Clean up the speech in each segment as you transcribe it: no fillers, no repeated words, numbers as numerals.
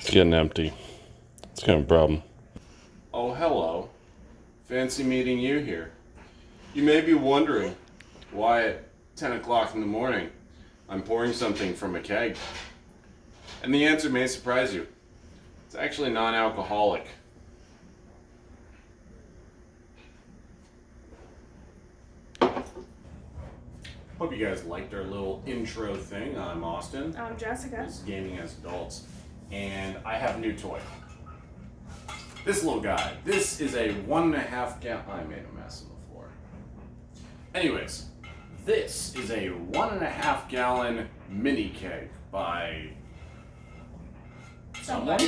It's getting empty. It's kind of a problem. Oh, hello. Fancy meeting you here. You may be wondering why at 10 o'clock in the morning I'm pouring something from a keg. And the answer may surprise you. It's actually non-alcoholic. Hope you guys liked our little intro thing. I'm Austin. I'm Jessica. This is Gaming as Adults. And I have a new toy. This little guy. This is a 1.5 gallon. I made a mess on the floor. Anyways, this is a 1.5 gallon mini keg by someone.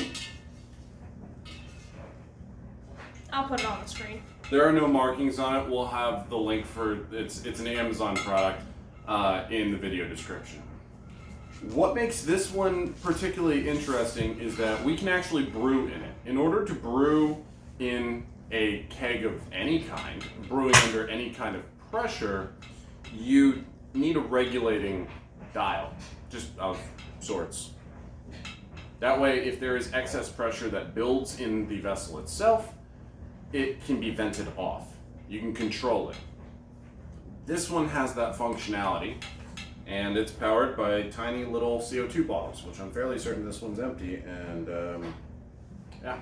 I'll put it on the screen. There are no markings on it. We'll have the link for it's an Amazon product in the video description. What makes this one particularly interesting is that we can actually brew in it. In order to brew in a keg of any kind, brewing under any kind of pressure, you need a regulating dial, just of sorts. That way, if there is excess pressure that builds in the vessel itself, it can be vented off. You can control it. This one has that functionality, and it's powered by tiny little CO2 bottles, which I'm fairly certain this one's empty, and yeah.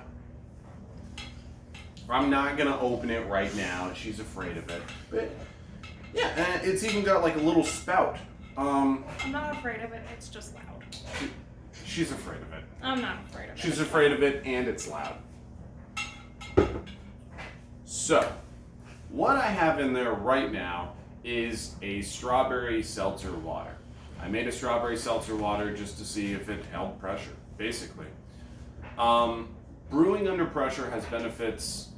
I'm not gonna open it right now. She's afraid of it. But yeah, and it's even got like a little spout. I'm not afraid of it, it's just loud. She's afraid of it. I'm not afraid of it. She's afraid of it, and it's loud. So, what I have in there right now is a strawberry seltzer water. I made a strawberry seltzer water just to see if it held pressure, basically. Brewing under pressure has benefits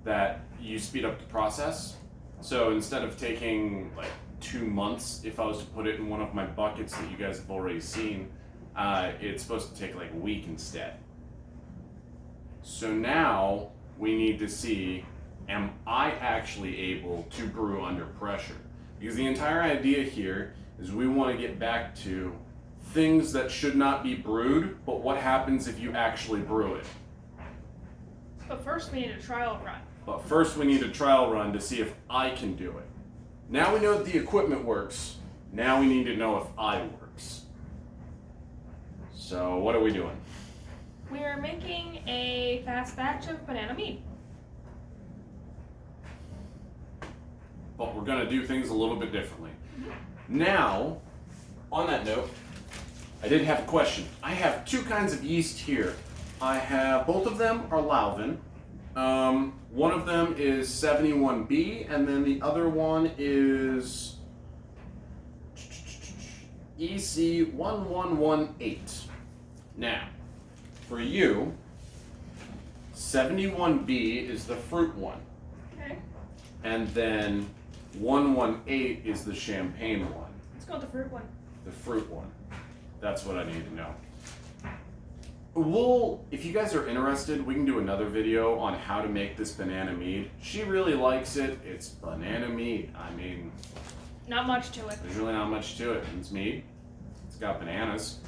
that you speed up the process. So instead of taking like 2 months, if I was to put it in one of my buckets that you guys have already seen, it's supposed to take like a week instead. So now we need to see, am I actually able to brew under pressure? Because the entire idea here is we want to get back to things that should not be brewed, but what happens if you actually brew it? But first we need a trial run. But first we need a trial run to see if I can do it. Now we know that the equipment works. Now we need to know if I works. So what are we doing? We are making a fast batch of banana mead. But we're going to do things a little bit differently. Now, on that note, I did have a question. I have 2 kinds of yeast here. I have, both of them are Lalvin. One of them is 71B, and then the other one is EC1118. Now, for you, 71B is the fruit one. Okay. And then 118 is the champagne one. Let's go with the fruit one. The fruit one. That's what I need to know. Well, if you guys are interested, we can do another video on how to make this banana mead. She really likes it. It's banana mead. I mean, Not much to it. there's really not much to it. It's mead. It's got bananas.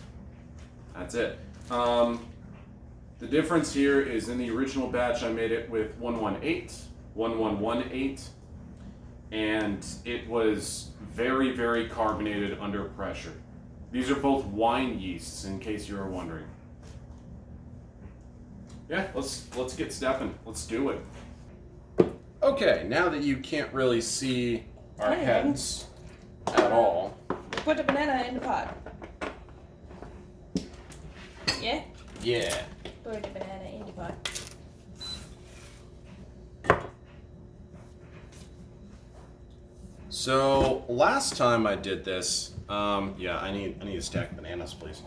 That's it. The difference here is in the original batch, I made it with 118, 1118, and it was very, very carbonated under pressure. These are both wine yeasts, in case you were wondering. Yeah, let's get stepping. Let's do it. Okay, now that you can't really see our heads at all. Put the banana in the pot. Yeah? Yeah. Put the banana in the pot. So last time I did this, yeah, I need a stack of bananas, please.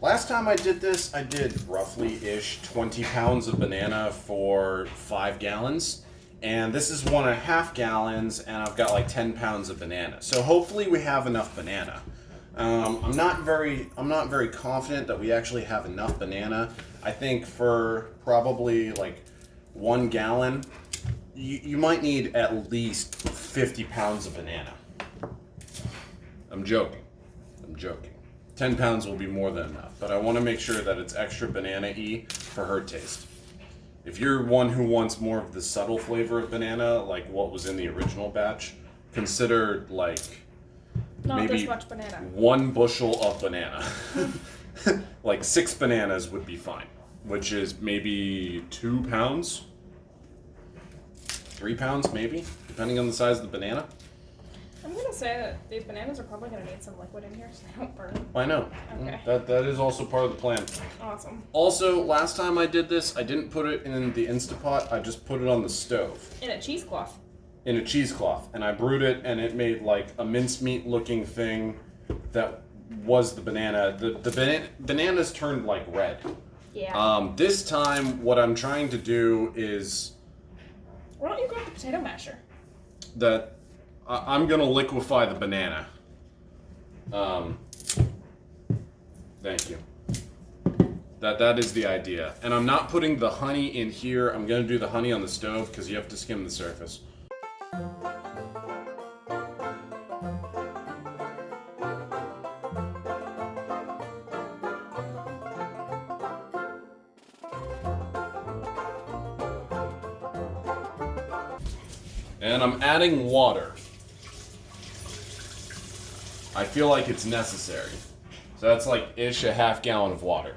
Last time I did this, I did roughly-ish 20 pounds of banana for 5 gallons. And this is 1.5 gallons, and I've got like 10 pounds of banana. So hopefully we have enough banana. I'm not very confident that we actually have enough banana. I think for probably like 1 gallon, you might need at least 50 pounds of banana. I'm joking. 10 pounds will be more than enough, but I want to make sure that it's extra banana-y for her taste. If you're one who wants more of the subtle flavor of banana, like what was in the original batch, consider like Not maybe this much banana. 1 bushel of banana. Like 6 bananas would be fine, which is maybe 2 pounds, 3 pounds maybe, depending on the size of the banana. I'm gonna say that these bananas are probably gonna need some liquid in here so they don't burn. I know. Okay. That is also part of the plan. Awesome. Also, last time I did this, I didn't put it in the Instapot, I just put it on the stove. In a cheesecloth. In a cheesecloth, and I brewed it, and it made like a mincemeat looking thing that was the banana. The bananas turned like red. Yeah. This time, what I'm trying to do is Why don't you go with the potato masher? that I'm gonna liquefy the banana. Thank you. That is the idea, and I'm not putting the honey in here. I'm gonna do the honey on the stove because you have to skim the surface. And I'm adding water. I feel like it's necessary. So that's like ish a half gallon of water.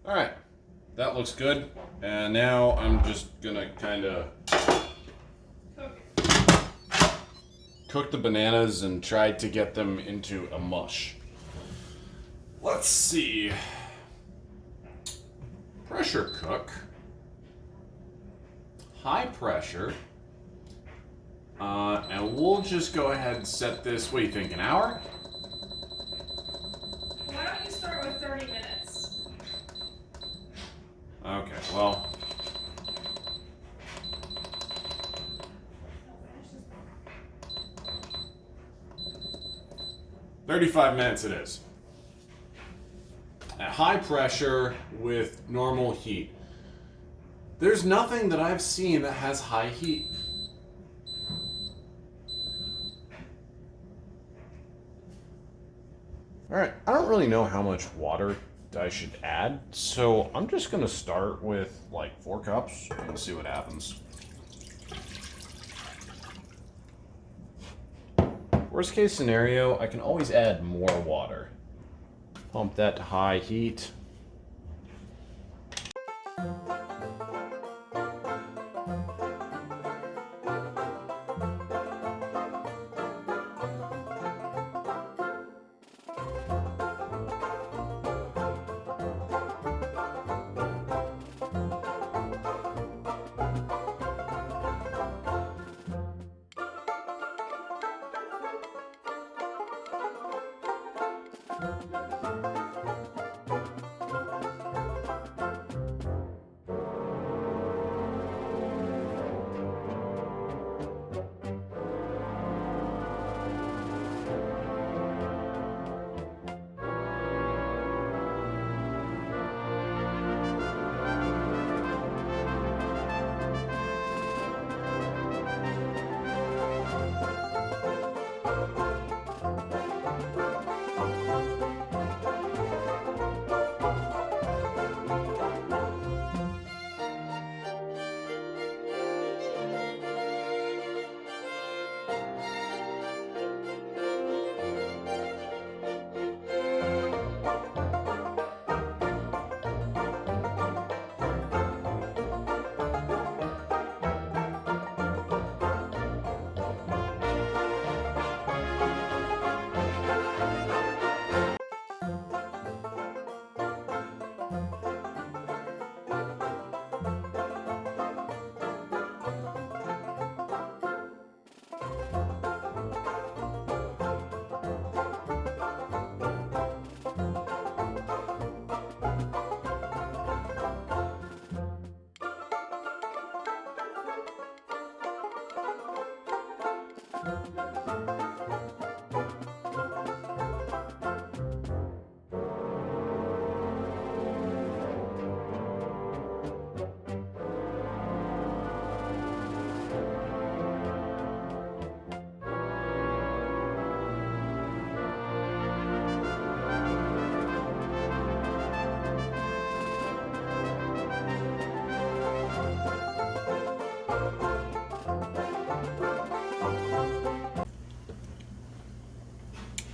Alright, that looks good. And now I'm just gonna kind of cook the bananas and try to get them into a mush. Let's see. Pressure cook. High pressure. And we'll just go ahead and set this, what do you think, an hour? Why don't you start with 30 minutes? Okay, well. 35 minutes it is. At high pressure with normal heat. There's nothing that I've seen that has high heat. Alright, I don't really know how much water I should add, so I'm just gonna start with like 4 cups and see what happens. Worst case scenario, I can always add more water. Pump that to high heat.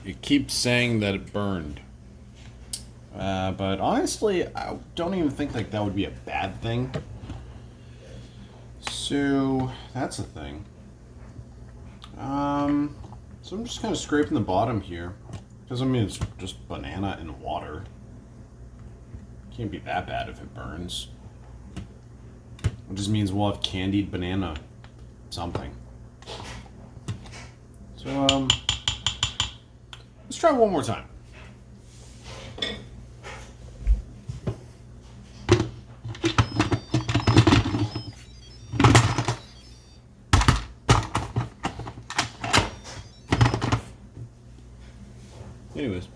It keeps saying that it burned. But honestly, I don't even think like that would be a bad thing. So that's a thing. So I'm just kind of scraping the bottom here. Because I mean, it's just banana and water. Can't be that bad if it burns. It just means we'll have candied banana something. So, let's try one more time. Anyways.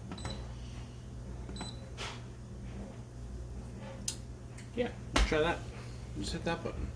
Yeah, try that. Just hit that button.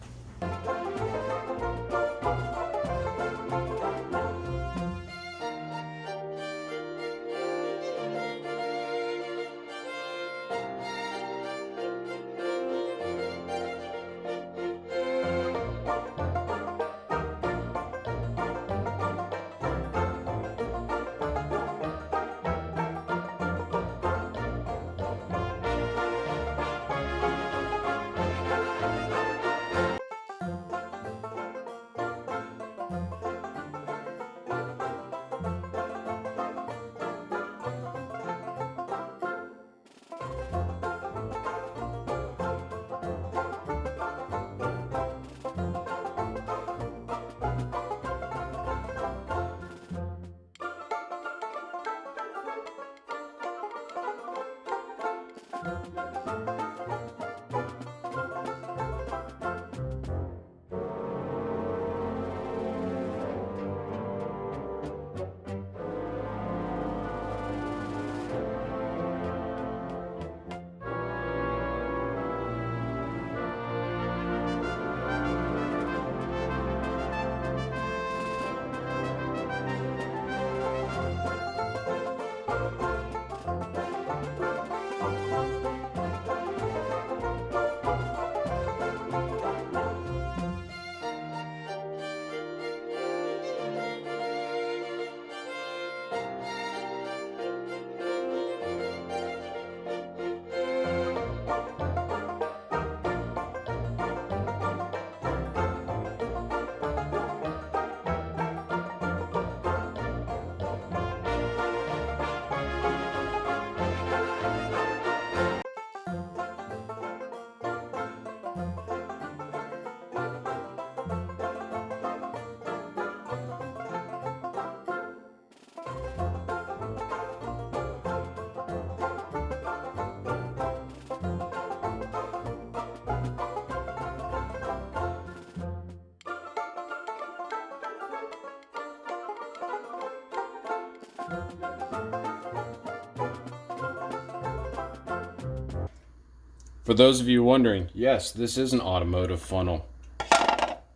For those of you wondering, yes, this is an automotive funnel.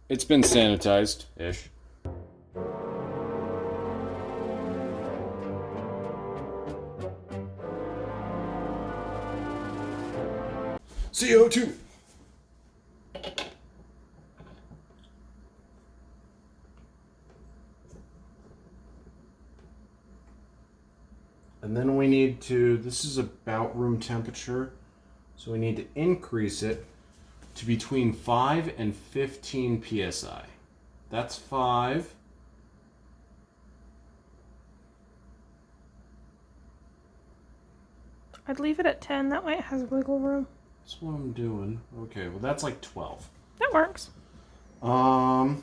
It's been sanitized-ish. CO2! And then we need to, this is about room temperature, so we need to increase it to between 5 and 15 psi. That's 5. I'd leave it at 10, that way it has wiggle room. That's what I'm doing. Okay, well that's like 12. That works. So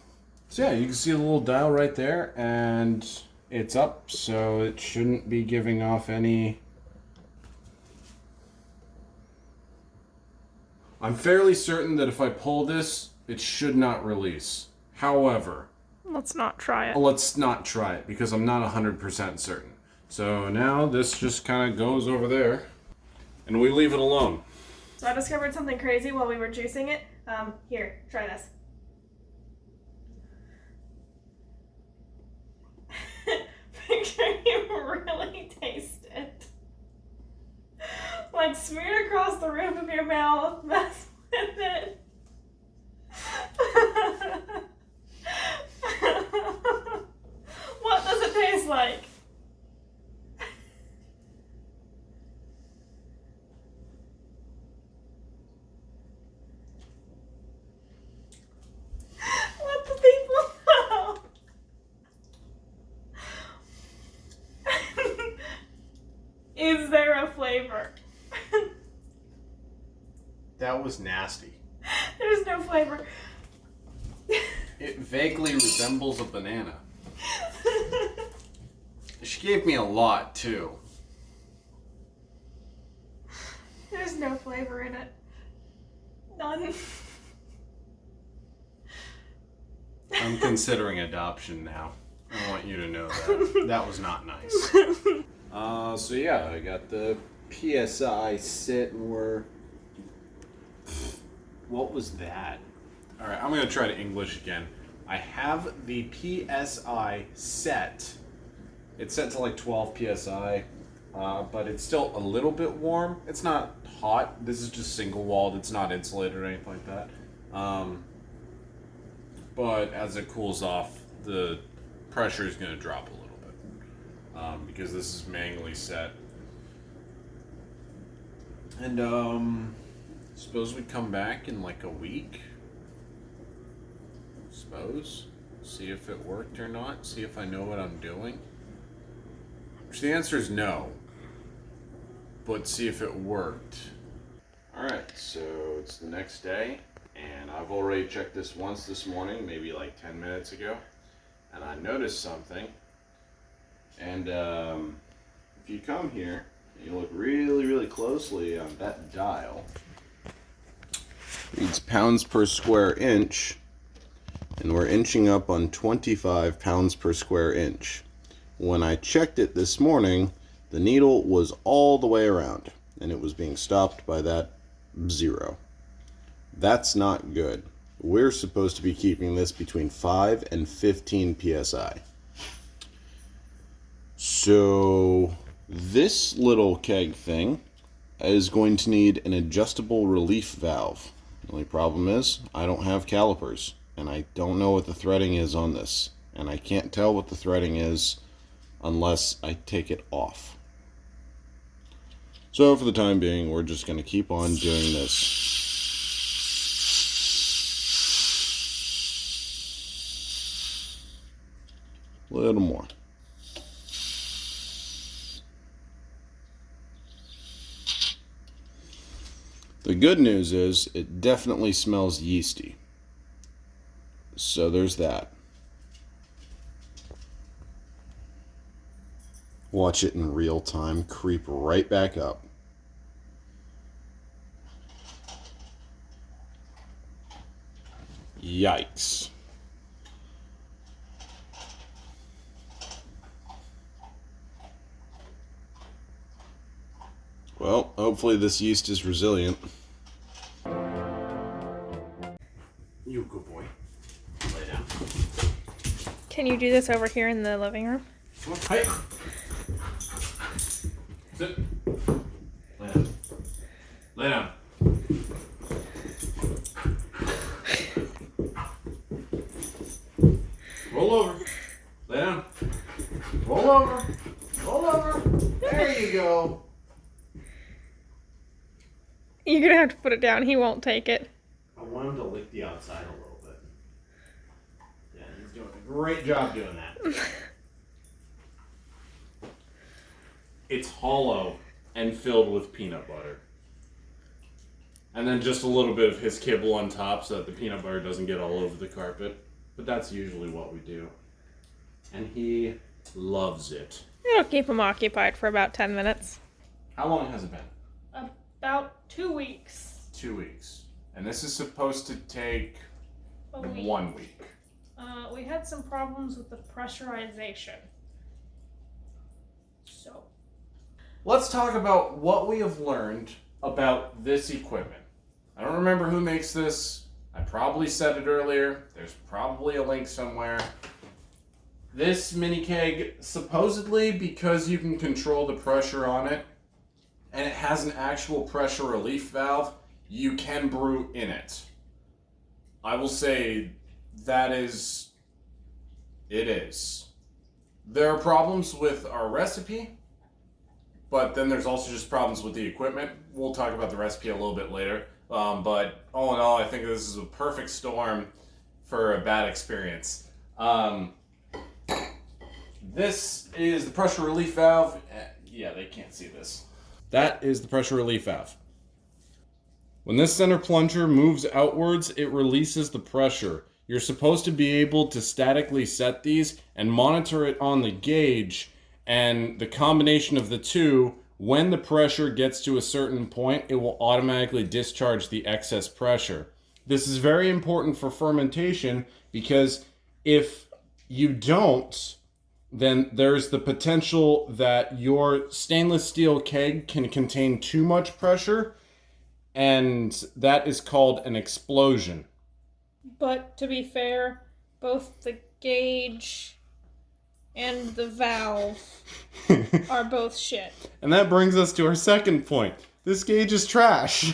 yeah, you can see the little dial right there, and it's up, so it shouldn't be giving off any... I'm fairly certain that if I pull this, it should not release. However, Let's not try it. Let's not try it because I'm not 100% certain. So now this just kind of goes over there and we leave it alone. So I discovered something crazy while we were juicing it. Here, try this. Picture you really taste it. Like smeared across the roof of your mouth, mess with it. What does it taste like? Let the people know. Is there a flavor? That was nasty. There's no flavor. It vaguely resembles a banana. She gave me a lot too. There's no flavor in it. None. I'm considering adoption now. I want you to know that. That was not nice. So yeah, I got the PSI sit and we're... What was that? Alright, I'm going to try to English again. I have the PSI set. It's set to like 12 PSI, but it's still a little bit warm. It's not hot. This is just single walled. It's not insulated or anything like that. But as it cools off, the pressure is going to drop a little bit because this is manually set. And suppose we come back in like a week. Suppose. See if it worked or not. See if I know what I'm doing. Which the answer is no. But see if it worked. Alright, so it's the next day. And I've already checked this once this morning, maybe like 10 minutes ago. And I noticed something. And if you come here, you look really, really closely on that dial. It reads pounds per square inch. And we're inching up on 25 pounds per square inch. When I checked it this morning, the needle was all the way around. And it was being stopped by that 0. That's not good. We're supposed to be keeping this between 5 and 15 psi. So this little keg thing is going to need an adjustable relief valve. The only problem is I don't have calipers and I don't know what the threading is on this. And I can't tell what the threading is unless I take it off. So for the time being, we're just going to keep on doing this. A little more. The good news is it definitely smells yeasty. So there's that. Watch it in real time creep right back up. Yikes. Well, hopefully this yeast is resilient. You good boy. Lay down. Can you do this over here in the living room? Hey. Sit. Lay down. Lay down. Roll over. Lay down. Roll over. Roll over. There you go. You're gonna have to put it down. He won't take it. I want him to lick the outside a little bit. Yeah, he's doing a great job doing that. It's hollow and filled with peanut butter. And then just a little bit of his kibble on top so that the peanut butter doesn't get all over the carpet. But that's usually what we do. And he loves it. It'll keep him occupied for about 10 minutes. How long has it been? About 2 weeks. 2 weeks. And this is supposed to take A week. 1 week. We had some problems with the pressurization. So. Let's talk about what we have learned about this equipment. I don't remember who makes this. I probably said it earlier. There's probably a link somewhere. This mini keg, supposedly because you can control the pressure on it, and it has an actual pressure relief valve, you can brew in it. I will say it is. There are problems with our recipe, but then there's also just problems with the equipment. We'll talk about the recipe a little bit later. But all in all, I think this is a perfect storm for a bad experience. This is the pressure relief valve. Yeah, they can't see this. That is the pressure relief valve. When this center plunger moves outwards, it releases the pressure. You're supposed to be able to statically set these and monitor it on the gauge, and the combination of the two, when the pressure gets to a certain point, it will automatically discharge the excess pressure. This is very important for fermentation because if you don't, then there's the potential that your stainless steel keg can contain too much pressure, and that is called an explosion. But to be fair, both the gauge and the valve are both shit. And that brings us to our second point. This gauge is trash.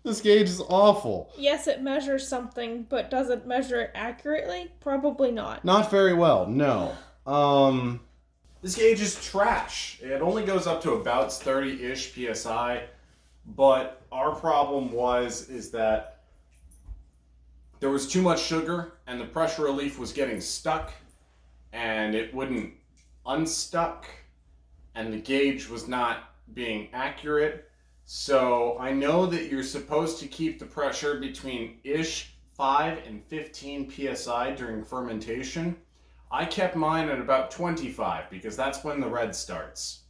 This gauge is awful. Yes, it measures something, but does it measure it accurately? Probably not. Not very well, no. This gauge is trash. It only goes up to about 30-ish PSI, but our problem is that there was too much sugar and the pressure relief was getting stuck and it wouldn't unstuck and the gauge was not being accurate. So I know that you're supposed to keep the pressure between 5 and 15 PSI during fermentation. I kept mine at about 25 because that's when the red starts.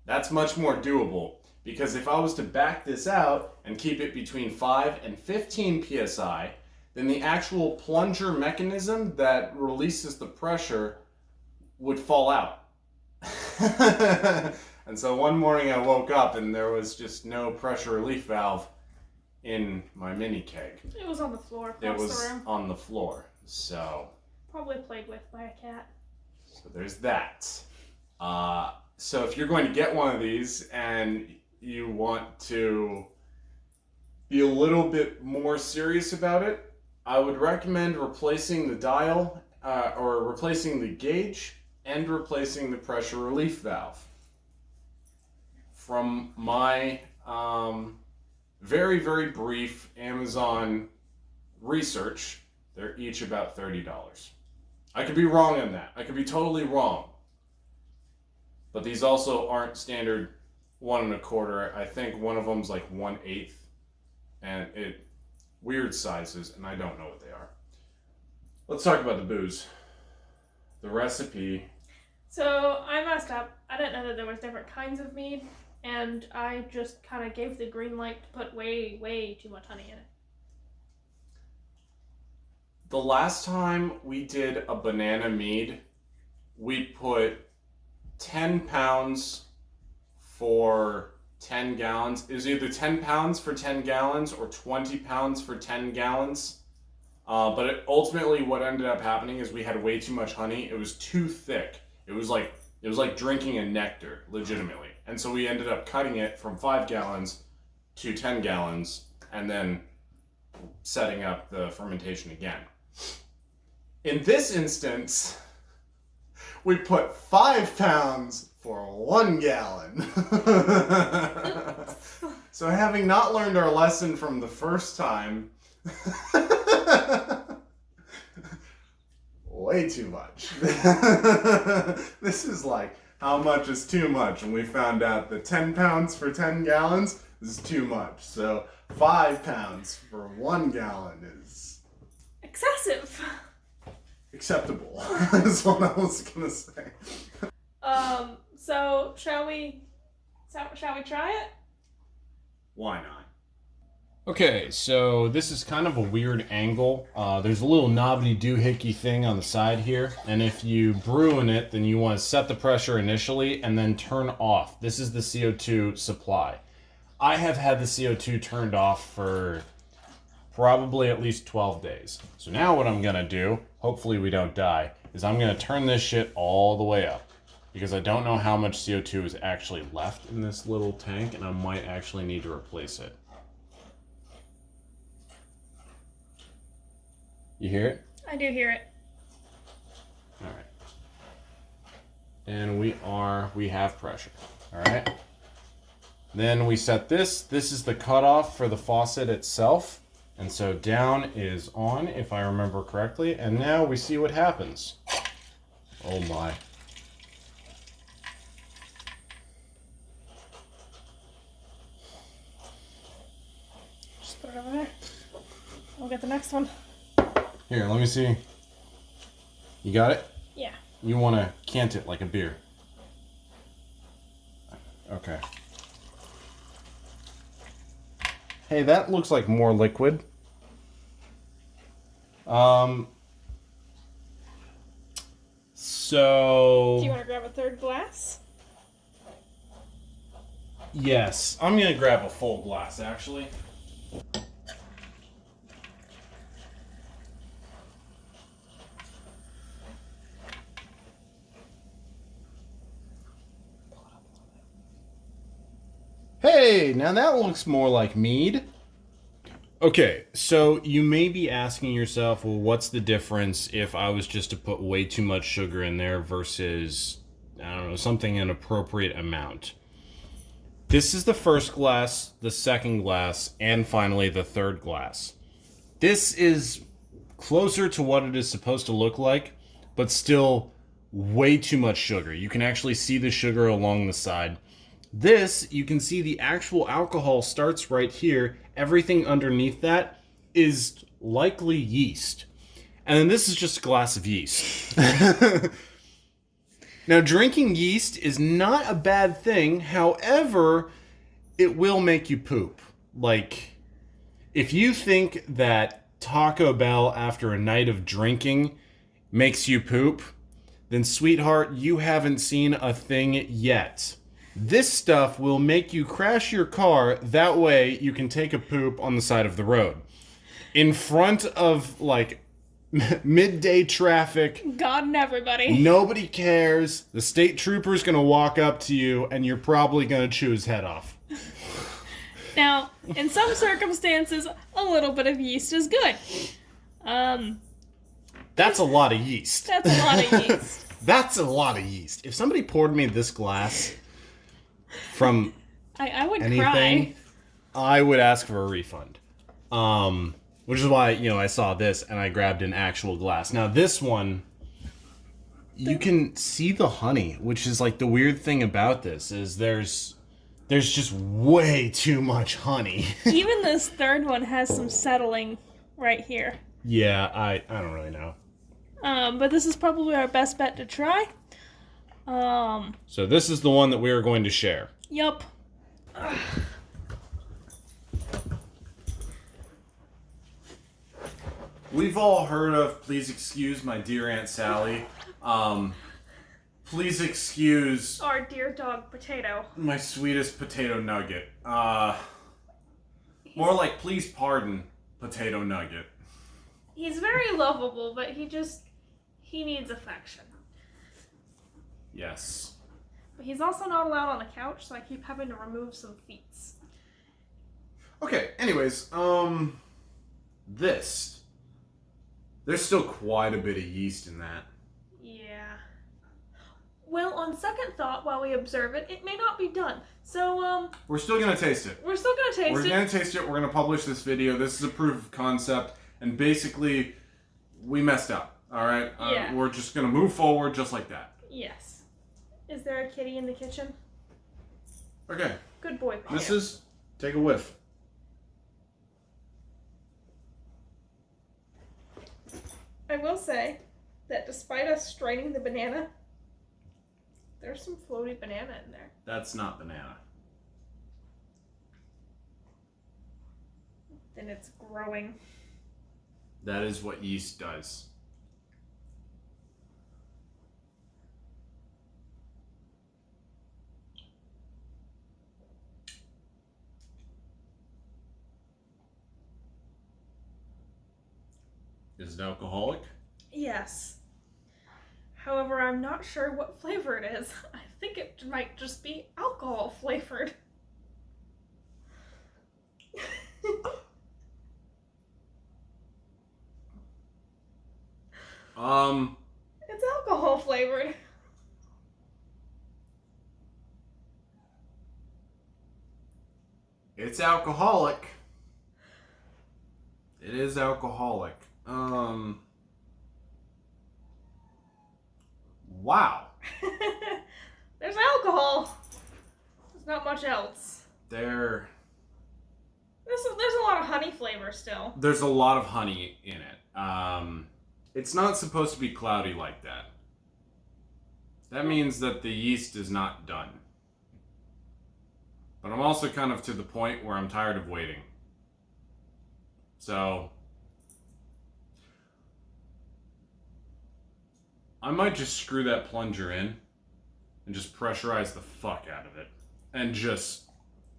That's much more doable because if I was to back this out and keep it between 5 and 15 PSI, then the actual plunger mechanism that releases the pressure would fall out. And so one morning I woke up and there was just no pressure relief valve in my mini keg. It was on the floor across It was the room. on the floor. So Probably played with by a cat. So there's that. So if you're going to get one of these and you want to be a little bit more serious about it, I would recommend replacing the dial or replacing the gauge and replacing the pressure relief valve. From my very, very brief Amazon research, they're each about $30. I could be wrong on that. I could be totally wrong. But these also aren't standard 1 1/4. I think one of them's like 1/8, and weird sizes, and I don't know what they are. Let's talk about the booze. The recipe. So I messed up. I didn't know that there was different kinds of mead, and I just kind of gave the green light to put way, way too much honey in it. The last time we did a banana mead, we put 10 pounds for 10 gallons. It was either 10 pounds for 10 gallons or 20 pounds for 10 gallons. But ultimately what ended up happening is we had way too much honey. It was too thick. It was like drinking a nectar, legitimately. And so we ended up cutting it from 5 gallons to 10 gallons and then setting up the fermentation again. In this instance, we put 5 pounds for 1 gallon. So having not learned our lesson from the first time, way too much. This is like, how much is too much? And we found out that 10 pounds for 10 gallons is too much. So 5 pounds for 1 gallon is excessive. Acceptable. Is what I was gonna say. So shall we try it? Why not? Okay, so this is kind of a weird angle. There's a little knobbly doohickey thing on the side here, and if you brew in it, then you want to set the pressure initially and then turn off. This is the CO2 supply. I have had the CO2 turned off for probably at least 12 days. So now what I'm gonna do, hopefully we don't die, is I'm gonna turn this shit all the way up. Because I don't know how much CO2 is actually left in this little tank, and I might actually need to replace it. You hear it? I do hear it. All right. And we have pressure. All right. Then we set this. This is the cutoff for the faucet itself. And so down is on, if I remember correctly. And now we see what happens. Oh my. Just put it over there. We'll get the next one. Here, let me see. You got it? Yeah. You want to cant it like a beer. Okay. Hey, that looks like more liquid. So... Do you want to grab a third glass? Yes. I'm going to grab a full glass, actually. Hey, now that looks more like mead. Okay, so you may be asking yourself, well, what's the difference if I was just to put way too much sugar in there versus, I don't know, something an appropriate amount? This is the first glass, the second glass, and finally the third glass. This is closer to what it is supposed to look like, but still way too much sugar. You can actually see the sugar along the side. This, you can see the actual alcohol starts right here. Everything underneath that is likely yeast. And then this is just a glass of yeast. Now, drinking yeast is not a bad thing. However, it will make you poop. Like, if you think that Taco Bell after a night of drinking makes you poop, then sweetheart, you haven't seen a thing yet. This stuff will make you crash your car. That way you can take a poop on the side of the road. In front of, like, midday traffic. God and everybody. Nobody cares. The state trooper's gonna walk up to you and you're probably gonna chew his head off. Now, in some circumstances, a little bit of yeast is good. That's a lot of yeast. That's a lot of yeast. That's a lot of yeast. If somebody poured me this glass from I would anything, cry. I would ask for a refund. Which is why, I saw this and I grabbed an actual glass. Now this one, you can see the honey, which is like the weird thing about this is there's just way too much honey. Even this third one has some settling right here. Yeah, I don't really know. But this is probably our best bet to try. So this is the one that we are going to share. Yup. We've all heard of Please Excuse My Dear Aunt Sally. Please excuse Our dear dog, Potato. my sweetest potato nugget. More like please pardon Potato Nugget. He's very lovable, but he needs affection. Yes. But he's also not allowed on the couch, so I keep having to remove some feet. Okay, anyways, this. There's still quite a bit of yeast in that. Yeah. Well, on second thought, while we observe it, it may not be done. So, We're still gonna taste it. we're still gonna taste We're it. gonna taste it, we're gonna publish this video. This is a proof of concept, and basically, we messed up, alright? Yeah. We're just gonna move forward just like that. Yes. Is there a kitty in the kitchen? Okay, Good boy, Potato. Mrs., take a whiff. I will say that despite us straining the banana, there's some floaty banana in there. That's not banana. then it's growing. That is what yeast does. Is it alcoholic? Yes. However, I'm not sure what flavor it is. I think it might just be alcohol flavored. It's alcohol flavored. It's alcoholic. It is alcoholic. Wow. There's alcohol. There's not much else. There's a lot of honey flavor still. a lot of honey in it. It's not supposed to be cloudy like that. That means that the yeast is not done. But I'm also kind of to the point where I'm tired of waiting. So I might just screw that plunger in and just pressurize the fuck out of it. And just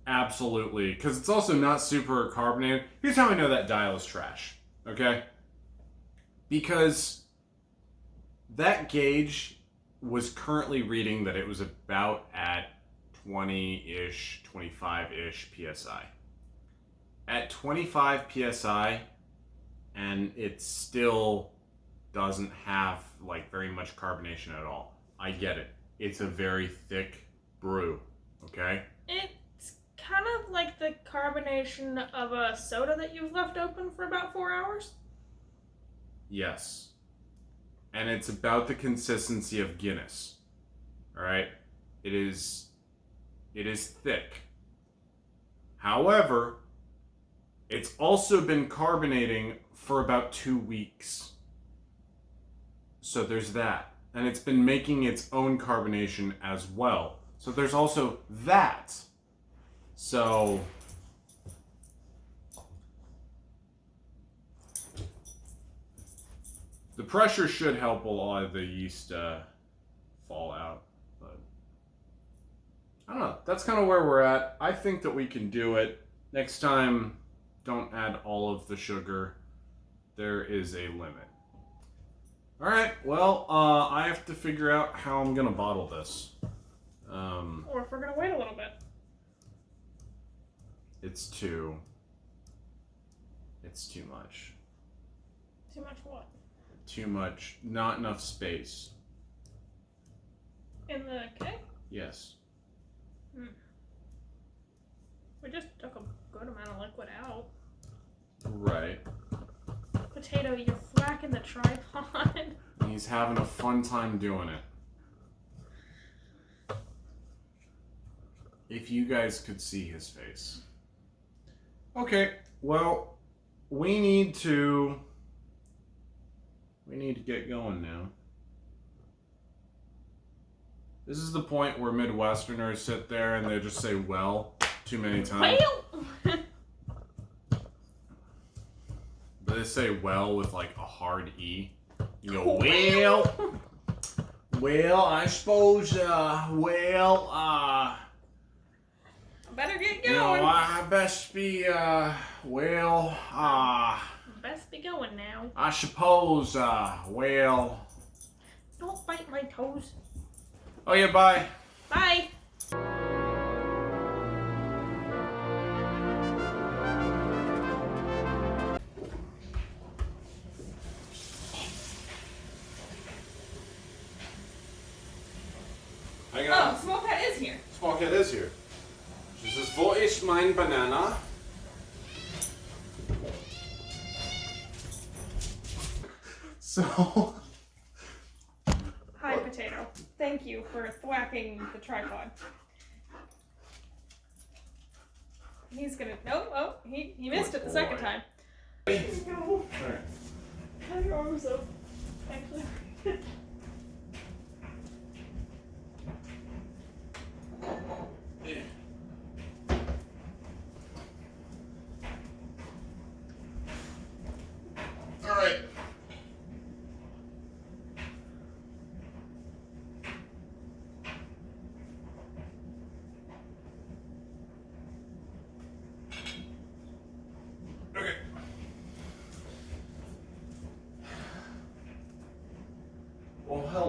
absolutely, because it's also not super carbonated. Here's how I know that dial is trash, okay? Because that gauge was currently reading that it was about at 20-ish, 25-ish PSI. At 25 PSI, and it still doesn't have like very much carbonation at all. I get it. It's a very thick brew, okay? It's kind of like the carbonation of a soda that you've left open for about 4 hours. Yes. And it's about the consistency of Guinness. All right? It is thick. However, it's also been carbonating for about 2 weeks. So there's that. And it's been making its own carbonation as well. So there's also that. So the pressure should help a lot of the yeast fall out. But I don't know. That's kind of where we're at. I think that we can do it. Next time, don't add all of the sugar. There is a limit. All right. Well, I have to figure out how I'm gonna bottle this. Or if we're gonna wait a little bit. It's too much. Too much what? Too much. Not enough space. In the keg? Yes. We just took a good amount of liquid out. Right. Potato, you're thwacking the tripod. He's having a fun time doing it. If you guys could see his face. Okay, well, we need to get going now. This is the point where Midwesterners sit there and they just say "well" too many times. Well. But they say "well" with like a hard E. You go, well, I suppose, Better get you know, going. I best be, Best be going now. I suppose, well. Don't bite my toes. Oh yeah, bye. Bye. Oh, Small Cat is here. Small Cat is here. She says, wo ist mein Banana? So... Hi, Potato. Thank you for thwacking the tripod. He's gonna... Oh, he missed it the second time. There you go. Alright. Have your arms up. Actually. Well,